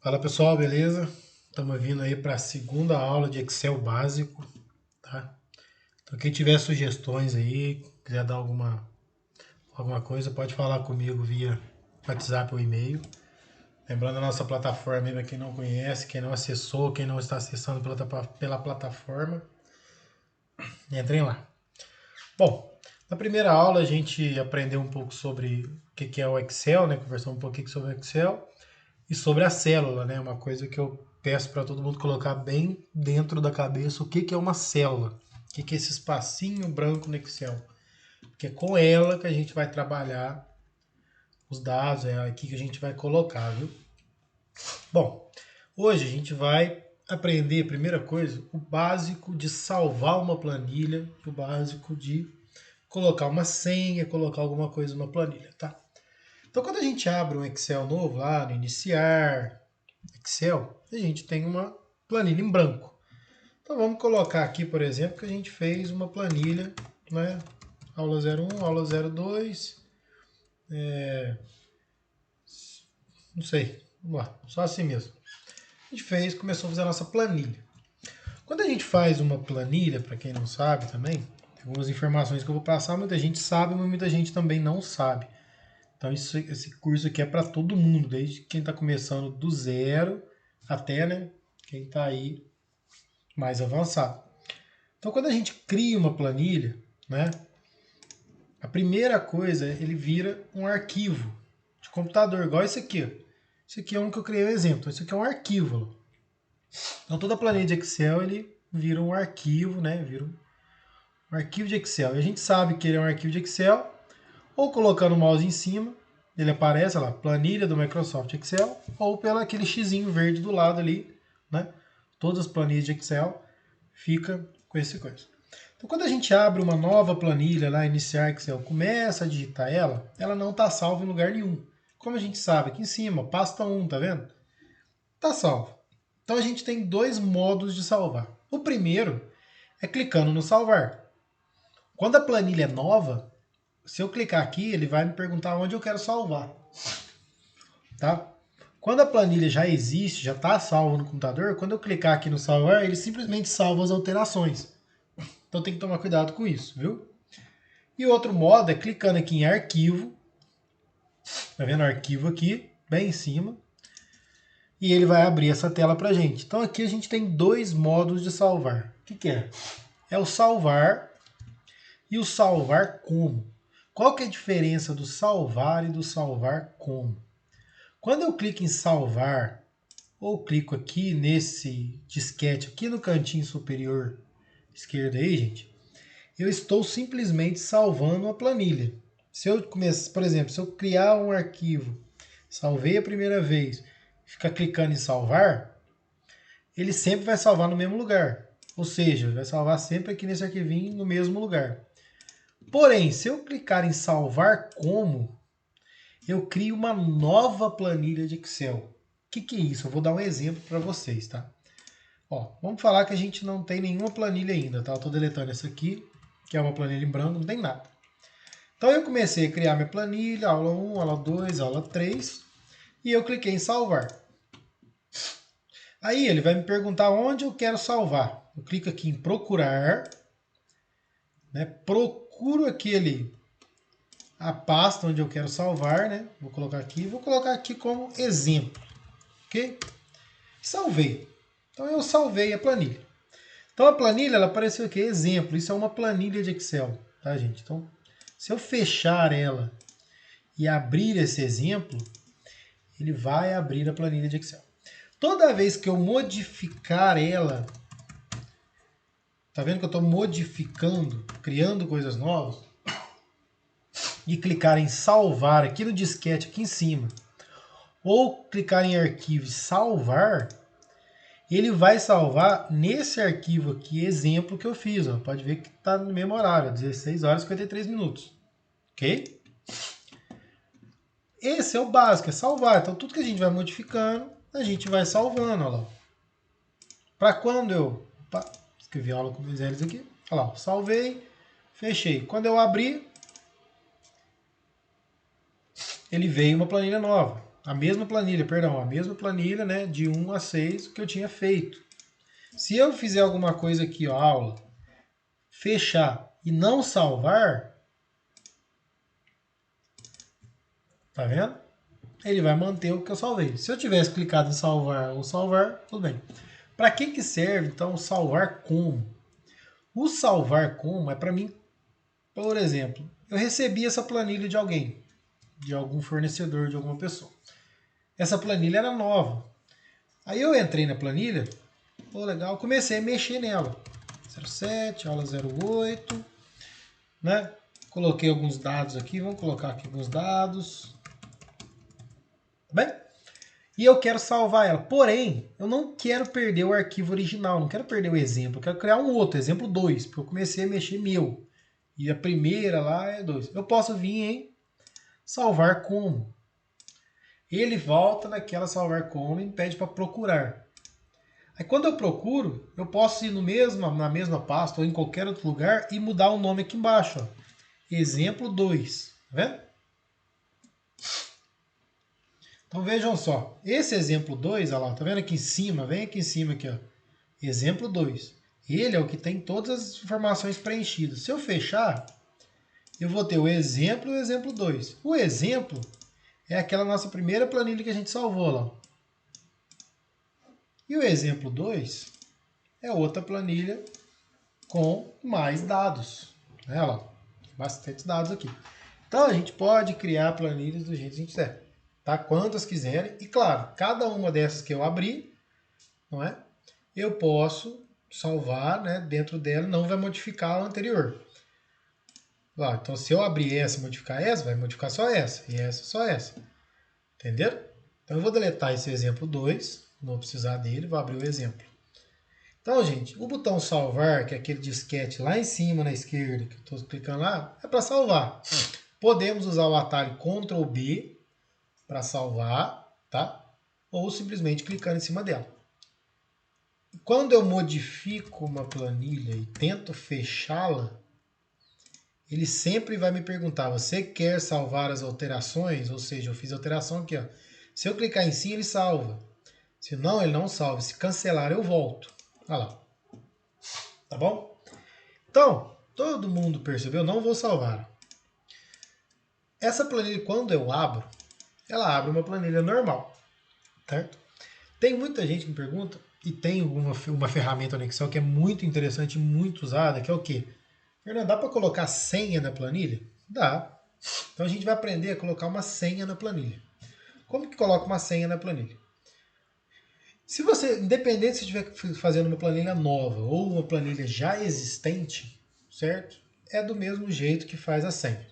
Fala pessoal, beleza? Estamos vindo aí para a segunda aula de Excel básico, tá? Então quem tiver sugestões aí, quiser dar alguma coisa, pode falar comigo via WhatsApp ou e-mail. Lembrando a nossa plataforma aí para quem não conhece, quem não acessou, quem não está acessando pela plataforma, entrem lá. Bom, na primeira aula a gente aprendeu um pouco sobre o que é o Excel, né? Conversamos um pouquinho sobre o Excel. E sobre a célula, né? Uma coisa que eu peço para todo mundo colocar bem dentro da cabeça o que é uma célula. O que é esse espacinho branco no Excel. Porque é com ela que a gente vai trabalhar os dados, é aqui que a gente vai colocar, viu? Bom, hoje a gente vai aprender, primeira coisa, o básico de salvar uma planilha, o básico de colocar uma senha, colocar alguma coisa numa planilha, tá? Então, quando a gente abre um Excel novo lá no iniciar, Excel, a gente tem uma planilha em branco. Então vamos colocar aqui, por exemplo, que a gente fez uma planilha, né? Aula 01, aula 02, não sei, vamos lá, só assim mesmo. A gente fez, começou a fazer a nossa planilha. Quando a gente faz uma planilha, para quem não sabe também, tem algumas informações que eu vou passar, muita gente sabe, mas muita gente também não sabe. Então esse curso aqui é para todo mundo, desde quem está começando do zero até, né, quem está aí mais avançado. Então, quando a gente cria uma planilha, né, a primeira coisa ele vira um arquivo de computador, igual esse aqui. Esse aqui é um que eu criei um exemplo. Esse aqui é um arquivo. Então, toda planilha de Excel ele vira um arquivo, né? Vira um arquivo de Excel. E a gente sabe que ele é um arquivo de Excel, ou colocando o mouse em cima, ele aparece lá, planilha do Microsoft Excel, ou pelo aquele xizinho verde do lado ali, né? Todas as planilhas de Excel fica com esse coisa. Então, quando a gente abre uma nova planilha lá, iniciar Excel, começa a digitar ela não está salva em lugar nenhum. Como a gente sabe, aqui em cima, pasta 1, tá vendo? Está salvo. Então a gente tem dois modos de salvar. O primeiro é clicando no salvar. Quando a planilha é nova, se eu clicar aqui, ele vai me perguntar onde eu quero salvar. Tá? Quando a planilha já existe, já está salva no computador, quando eu clicar aqui no salvar, ele simplesmente salva as alterações. Então tem que tomar cuidado com isso, viu? E outro modo é clicando aqui em arquivo, tá vendo arquivo aqui, bem em cima, e ele vai abrir essa tela pra gente. Então aqui a gente tem dois modos de salvar. O que é? É o salvar e o salvar como. Qual que é a diferença do salvar e do salvar como? Quando eu clico em salvar, ou clico aqui nesse disquete, aqui no cantinho superior esquerdo aí, gente, eu estou simplesmente salvando a planilha. Se eu começar, por exemplo, se eu criar um arquivo, salvei a primeira vez, ficar clicando em salvar, ele sempre vai salvar no mesmo lugar. Ou seja, vai salvar sempre aqui nesse arquivinho no mesmo lugar. Porém, se eu clicar em salvar como, eu crio uma nova planilha de Excel. O que é isso? Eu vou dar um exemplo para vocês, tá? Ó, vamos falar que a gente não tem nenhuma planilha ainda, tá? Eu estou deletando essa aqui, que é uma planilha em branco, não tem nada. Então eu comecei a criar minha planilha, aula 1, aula 2, aula 3, e eu cliquei em salvar. Aí ele vai me perguntar onde eu quero salvar. Eu clico aqui em procurar, né? Procuro a pasta onde eu quero salvar, né? Vou colocar aqui como exemplo, ok? Salvei. Então eu salvei a planilha. Então a planilha ela apareceu aqui, exemplo. Isso é uma planilha de Excel, tá, gente? Então se eu fechar ela e abrir esse exemplo, ele vai abrir a planilha de Excel. Toda vez que eu modificar ela, tá vendo que eu estou modificando, criando coisas novas, e clicar em salvar aqui no disquete aqui em cima, ou clicar em arquivo e salvar, ele vai salvar nesse arquivo aqui, exemplo que eu fiz. Ó. Pode ver que está no mesmo horário, 16 horas e 53 minutos. Ok? Esse é o básico, é salvar. Então tudo que a gente vai modificando, a gente vai salvando. Olha lá. Para quando eu... Opa, escrevi aula com meus L's aqui. Olha lá, salvei, fechei. Quando eu abrir, ele veio uma planilha nova. a mesma planilha, perdão, a mesma planilha, né, de 1 a 6 que eu tinha feito. Se eu fizer alguma coisa aqui, ó, aula, fechar e não salvar, tá vendo? Ele vai manter o que eu salvei. Se eu tivesse clicado em salvar ou salvar, tudo bem. Para que serve, então, o salvar como? O salvar como é para mim, por exemplo, eu recebi essa planilha de alguém, de algum fornecedor, de alguma pessoa. Essa planilha era nova. Aí eu entrei na planilha, legal, comecei a mexer nela. 07, aula 08, né? Coloquei alguns dados aqui, vamos colocar aqui alguns dados. Tá bem? E eu quero salvar ela. Porém, eu não quero perder o arquivo original, não quero perder o exemplo. Eu quero criar um outro, exemplo 2, porque eu comecei a mexer meu. E a primeira lá é 2. Eu posso vir em salvar como. Ele volta naquela salvar como e me pede para procurar. Aí quando eu procuro, eu posso ir na mesma pasta ou em qualquer outro lugar e mudar o nome aqui embaixo. Ó. Exemplo 2. Tá vendo? Então vejam só. Esse exemplo 2, olha lá, tá vendo aqui em cima? Vem aqui em cima aqui, ó. Exemplo 2. Ele é o que tem todas as informações preenchidas. Se eu fechar, eu vou ter o exemplo e o exemplo 2. O exemplo é aquela nossa primeira planilha que a gente salvou lá. E o exemplo 2 é outra planilha com mais dados. Olha lá, bastante dados aqui. Então a gente pode criar planilhas do jeito que a gente quiser. Tá? Quantas quiserem. E claro, cada uma dessas que eu abrir, não é? Eu posso salvar, né, dentro dela, não vai modificar a anterior. Então se eu abrir essa e modificar essa, vai modificar só essa. E essa só essa. Entenderam? Então eu vou deletar esse exemplo 2, não vou precisar dele, vou abrir o exemplo. Então, gente, o botão salvar, que é aquele disquete lá em cima na esquerda, que eu estou clicando lá, é para salvar. Podemos usar o atalho Ctrl B para salvar, tá? Ou simplesmente clicando em cima dela. Quando eu modifico uma planilha e tento fechá-la, ele sempre vai me perguntar, você quer salvar as alterações? Ou seja, eu fiz a alteração aqui, ó. Se eu clicar em cima, ele salva. Se não, ele não salva. Se cancelar, eu volto. Olha lá. Tá bom? Então, todo mundo percebeu? Não vou salvar. Essa planilha, quando eu abro, ela abre uma planilha normal. Certo? Tem muita gente que me pergunta, e tem uma ferramenta no Excel que é muito interessante e muito usada, que é o quê? Fernando, dá para colocar senha na planilha? Dá. Então a gente vai aprender a colocar uma senha na planilha. Como que coloca uma senha na planilha? Se você, independente se estiver fazendo uma planilha nova ou uma planilha já existente, certo? É do mesmo jeito que faz a senha.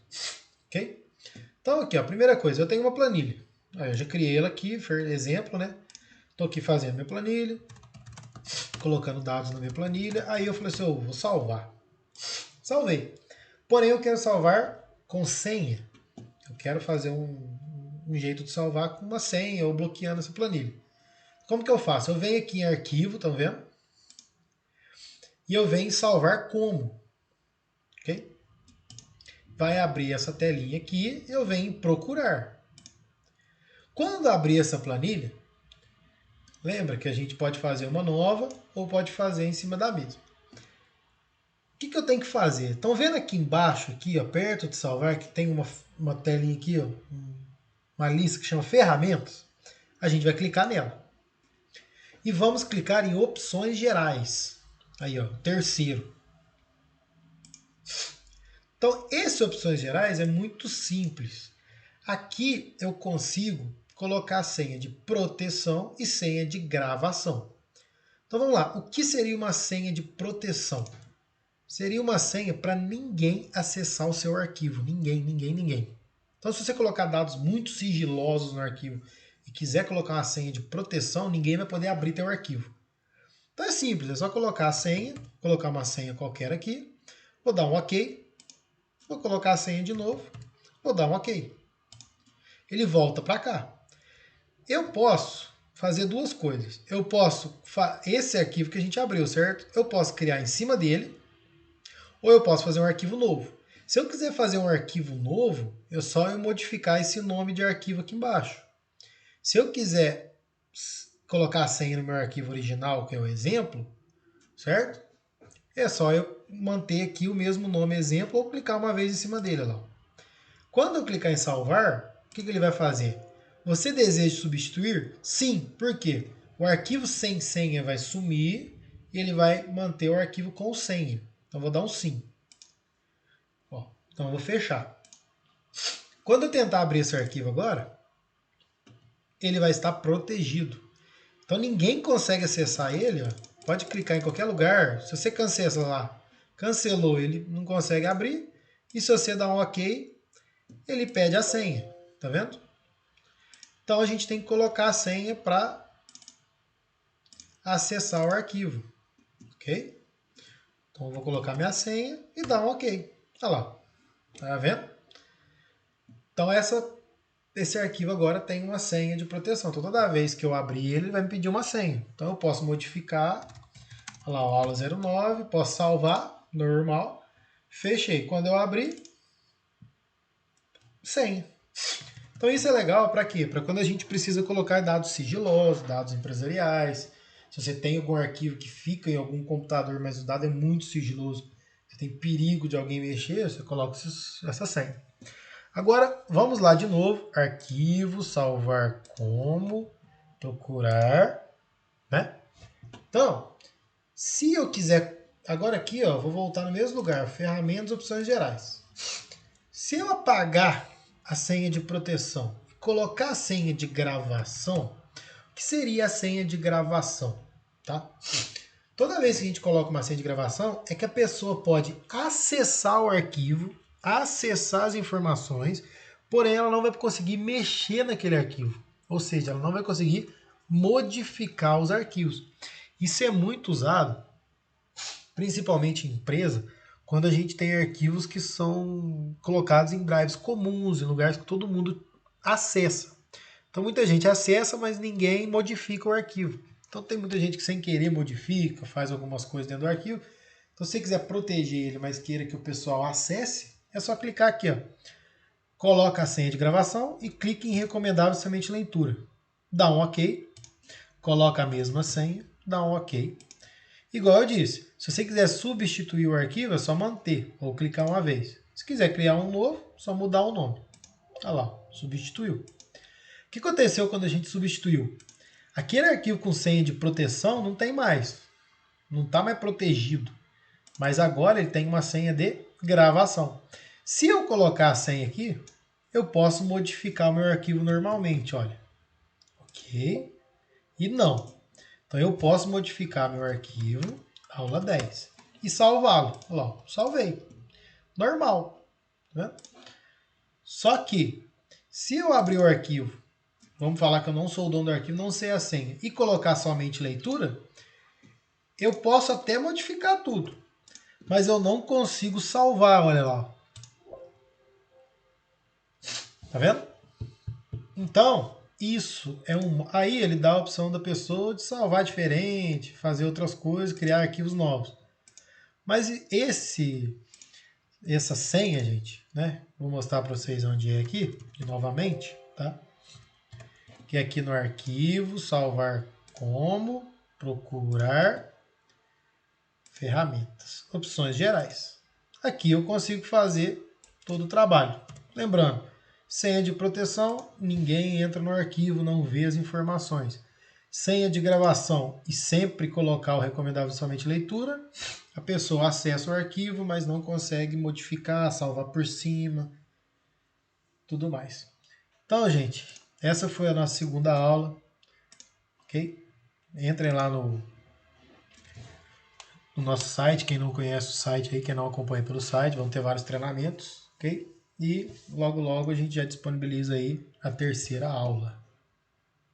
Ok? Então aqui, ó, primeira coisa, eu tenho uma planilha. Eu já criei ela aqui, exemplo, né? Estou aqui fazendo minha planilha, colocando dados na minha planilha. Aí eu falei assim, eu vou salvar. Salvei. Porém, eu quero salvar com senha. Eu quero fazer um jeito de salvar com uma senha ou bloqueando essa planilha. Como que eu faço? Eu venho aqui em arquivo, estão vendo? E eu venho em salvar como. Ok? Vai abrir essa telinha aqui e eu venho em procurar. Quando abrir essa planilha, lembra que a gente pode fazer uma nova ou pode fazer em cima da mesma. O que eu tenho que fazer? Estão vendo aqui embaixo, aqui, ó, perto de salvar, que tem uma telinha aqui, ó, uma lista que chama ferramentas? A gente vai clicar nela. E vamos clicar em opções gerais. Aí, ó, terceiro. Então, esse opções gerais é muito simples. Aqui eu consigo colocar a senha de proteção e senha de gravação. Então vamos lá, o que seria uma senha de proteção? Seria uma senha para ninguém acessar o seu arquivo. Ninguém. Então se você colocar dados muito sigilosos no arquivo e quiser colocar uma senha de proteção, ninguém vai poder abrir teu arquivo. Então é simples, é só colocar a senha, colocar uma senha qualquer aqui, vou dar um OK, vou colocar a senha de novo, vou dar um OK. Ele volta para cá. Eu posso fazer duas coisas. Eu posso, esse arquivo que a gente abriu, certo? Eu posso criar em cima dele, ou eu posso fazer um arquivo novo. Se eu quiser fazer um arquivo novo, é só eu modificar esse nome de arquivo aqui embaixo. Se eu quiser colocar a senha no meu arquivo original, que é o exemplo, certo? É só eu manter aqui o mesmo nome exemplo ou clicar uma vez em cima dele. Lá. Quando eu clicar em salvar, o que ele vai fazer? Você deseja substituir? Sim. Por quê? O arquivo sem senha vai sumir e ele vai manter o arquivo com senha. Então, vou dar um sim. Ó, então, eu vou fechar. Quando eu tentar abrir esse arquivo agora, ele vai estar protegido. Então, ninguém consegue acessar ele. Ó. Pode clicar em qualquer lugar. Se você cancelar, cancelou, ele não consegue abrir. E se você dá um OK, ele pede a senha. Tá vendo? Então, a gente tem que colocar a senha para acessar o arquivo. Ok? Então, eu vou colocar minha senha e dar um OK. Olha lá. Tá vendo? Então, esse arquivo agora tem uma senha de proteção. Então, toda vez que eu abrir ele vai me pedir uma senha. Então, eu posso modificar. Olha lá, aula 09. Posso salvar, normal. Fechei. Quando eu abrir, senha. Então, isso é legal para quê? Para quando a gente precisa colocar dados sigilosos, dados empresariais. Se você tem algum arquivo que fica em algum computador, mas o dado é muito sigiloso, você tem perigo de alguém mexer, você coloca essa senha. Agora, vamos lá de novo. Arquivo, salvar como, procurar, né? Então, se eu quiser... Agora aqui, ó, vou voltar no mesmo lugar. Ferramentas, opções gerais. Se eu apagar a senha de proteção e colocar a senha de gravação, o que seria a senha de gravação? Tá? Toda vez que a gente coloca uma senha de gravação, é que a pessoa pode acessar o arquivo, acessar as informações, porém ela não vai conseguir mexer naquele arquivo. Ou seja, ela não vai conseguir modificar os arquivos. Isso é muito usado, principalmente em empresa, quando a gente tem arquivos que são colocados em drives comuns, em lugares que todo mundo acessa. Então muita gente acessa, mas ninguém modifica o arquivo. Então tem muita gente que sem querer modifica, faz algumas coisas dentro do arquivo. Então se você quiser proteger ele, mas queira que o pessoal acesse, é só clicar aqui, ó. Coloca a senha de gravação e clique em recomendável somente leitura. Dá um OK, coloca a mesma senha, dá um OK. Igual eu disse, se você quiser substituir o arquivo, é só manter ou clicar uma vez. Se quiser criar um novo, é só mudar o nome. Olha lá, substituiu. O que aconteceu quando a gente substituiu? Aquele arquivo com senha de proteção não tem mais. Não está mais protegido. Mas agora ele tem uma senha de gravação. Se eu colocar a senha aqui, eu posso modificar o meu arquivo normalmente. Olha. Ok. E não. Então eu posso modificar meu arquivo, aula 10, e salvá-lo. Olha lá, salvei. Normal. Né? Só que, se eu abrir o arquivo, vamos falar que eu não sou o dono do arquivo, não sei a senha, e colocar somente leitura, eu posso até modificar tudo, mas eu não consigo salvar, olha lá. Tá vendo? Então, isso é um... Aí ele dá a opção da pessoa de salvar diferente, fazer outras coisas, criar arquivos novos. Mas essa senha, gente, né? Vou mostrar para vocês onde é aqui, novamente, tá? Que é aqui no arquivo, salvar como, procurar, ferramentas, opções gerais. Aqui eu consigo fazer todo o trabalho. Lembrando, senha de proteção, ninguém entra no arquivo, não vê as informações. Senha de gravação e sempre colocar o recomendável somente leitura, a pessoa acessa o arquivo, mas não consegue modificar, salvar por cima, tudo mais. Então, gente, essa foi a nossa segunda aula, ok? Entrem lá no nosso site, quem não conhece o site aí, quem não acompanha pelo site, vão ter vários treinamentos, ok? E logo logo a gente já disponibiliza aí a terceira aula.